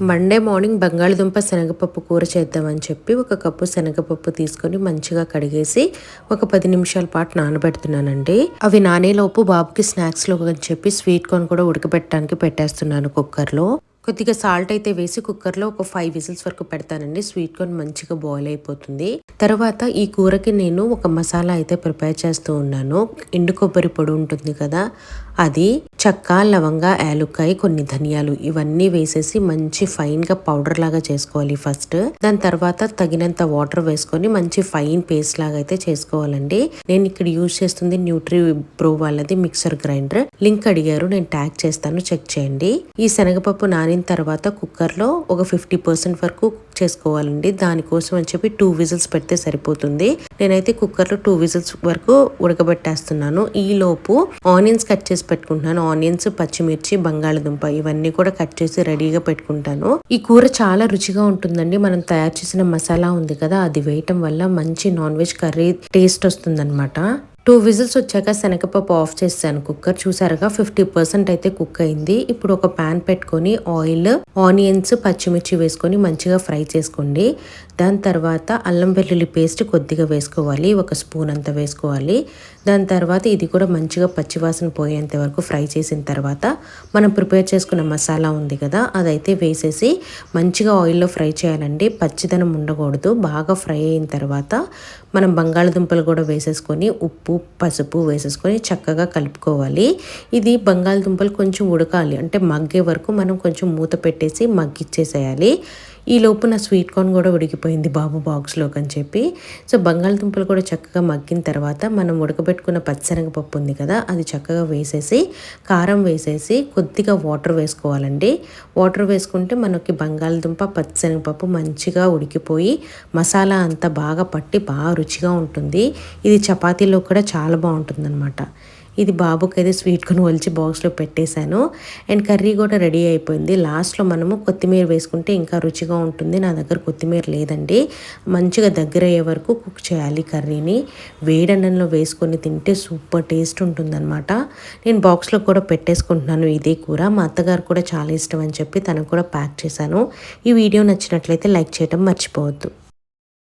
Monday morning బంగాళదుంప శనగపప్పు కూర చేద్దామని చెప్పి ఒక కప్పు శనగపప్పు తీసుకొని మంచిగా కడిగేసి ఒక 10 నిమిషాల పాటు నానబెడుతున్నానండి. అవి నానేలోపు బాబుకి స్నాక్స్లో అని చెప్పి స్వీట్ కార్న్ కూడా ఉడకబెట్టడానికి పెట్టేస్తున్నాను కుక్కర్లో. కొద్దిగా సాల్ట్ అయితే వేసి కుక్కర్లో ఒక 5 విజిల్స్ వరకు పెడతానండి. స్వీట్ కార్న్ మంచిగా బాయిల్ అయిపోతుంది. తర్వాత ఈ కూరకి నేను ఒక మసాలా అయితే ప్రిపేర్ చేస్తూ ఉన్నాను. ఎండు కొబ్బరి పొడి ఉంటుంది కదా, అది చెక్క, లవంగ, యాలుక్కాయ, కొన్ని ధనియాలు ఇవన్నీ వేసేసి మంచి ఫైన్ గా పౌడర్ లాగా చేసుకోవాలి ఫస్ట్. దాని తర్వాత తగినంత వాటర్ వేసుకొని మంచి ఫైన్ పేస్ట్ లాగా అయితే చేసుకోవాలండి. నేను ఇక్కడ యూజ్ చేస్తుంది న్యూట్రీ ప్రో వాళ్ళది మిక్సర్ గ్రైండర్. లింక్ అడిగారు, నేను ట్యాగ్ చేస్తాను, చెక్ చేయండి. ఈ శనగపప్పు నానిన తర్వాత కుక్కర్ లో ఒక 50% వరకు కుక్ చేసుకోవాలండి. దానికోసం అని చెప్పి 2 విజిల్స్ పెడితే సరిపోతుంది. నేనైతే కుక్కర్ లో 2 విజిల్స్ వరకు ఉడకబెట్టేస్తున్నాను. ఈ లోపు ఆనియన్స్ కట్ చేసి పెట్టుకుంటున్నాను. ఆనియన్స్, పచ్చిమిర్చి, బంగాళదుంప ఇవన్నీ కూడా కట్ చేసి రెడీగా పెట్టుకుంటాను. ఈ కూర చాలా రుచిగా ఉంటుందండి. మనం తయారు చేసిన మసాలా ఉంది కదా, అది వేయటం వల్ల మంచి నాన్ వెజ్ కర్రీ టేస్ట్ వస్తుందన్నమాట. 2 విజిల్స్ వచ్చాక శనగపప్పు ఆఫ్ చేస్తాను. కుక్కర్ చూసారుగా 50% అయితే కుక్ అయింది. ఇప్పుడు ఒక ప్యాన్ పెట్టుకొని ఆయిల్, ఆనియన్స్, పచ్చిమిర్చి వేసుకొని మంచిగా ఫ్రై చేసుకోండి. దాని తర్వాత అల్లం వెల్లుల్లి పేస్ట్ కొద్దిగా వేసుకోవాలి, ఒక స్పూన్ అంత వేసుకోవాలి. దాని తర్వాత ఇది కూడా మంచిగా పచ్చివాసన పోయేంత వరకు ఫ్రై చేసిన తర్వాత మనం ప్రిపేర్ చేసుకున్న మసాలా ఉంది కదా, అదైతే వేసేసి మంచిగా ఆయిల్లో ఫ్రై చేయాలండి. పచ్చిదనం ఉండకూడదు. బాగా ఫ్రై అయిన తర్వాత మనం బంగాళదుంపలు కూడా వేసేసుకొని ఉప్పు, పసుపు వేసేసుకొని చక్కగా కలుపుకోవాలి. ఇది బంగాళదుంపలు కొంచెం ఉడకాలి, అంటే మగ్గే వరకు మనం కొంచెం మూత పెట్టేసి మగ్గిచ్చేసేయాలి. ఈ లోపు నా స్వీట్ కార్న్ కూడా ఉడికిపోయింది బాబు బాక్స్లోకి అని చెప్పి. సో బంగాళదుంపలు కూడా చక్కగా మగ్గిన తర్వాత మనం ఉడకబెట్టుకున్న పచ్చిశనగపప్పు ఉంది కదా, అది చక్కగా వేసేసి కారం వేసేసి కొద్దిగా వాటర్ వేసుకోవాలండి. వాటర్ వేసుకుంటే మనకి బంగాళదుంప, పచ్చిశనగపప్పు మంచిగా ఉడికిపోయి మసాలా అంతా బాగా పట్టి బాగా రుచిగా ఉంటుంది. ఇది చపాతీలో కూడా చాలా బాగుంటుంది అనమాట. ఇది బాబుకి అయితే స్వీట్ కార్న్ ఒలిచి బాక్స్లో పెట్టేశాను. అండ్ కర్రీ కూడా రెడీ అయిపోయింది. లాస్ట్లో మనము కొత్తిమీర వేసుకుంటే ఇంకా రుచిగా ఉంటుంది. నా దగ్గర కొత్తిమీర లేదండి. మంచిగా దగ్గర అయ్యే వరకు కుక్ చేయాలి కర్రీని. వేడన్నంలో వేసుకొని తింటే సూపర్ టేస్ట్ ఉంటుందన్నమాట. నేను బాక్స్లో కూడా పెట్టేసుకుంటున్నాను ఇదే కూర. మా అత్తగారు కూడా చాలా ఇష్టం అని చెప్పి తనకు కూడా ప్యాక్ చేశాను. ఈ వీడియో నచ్చినట్లయితే లైక్ చేయడం మర్చిపోవద్దు.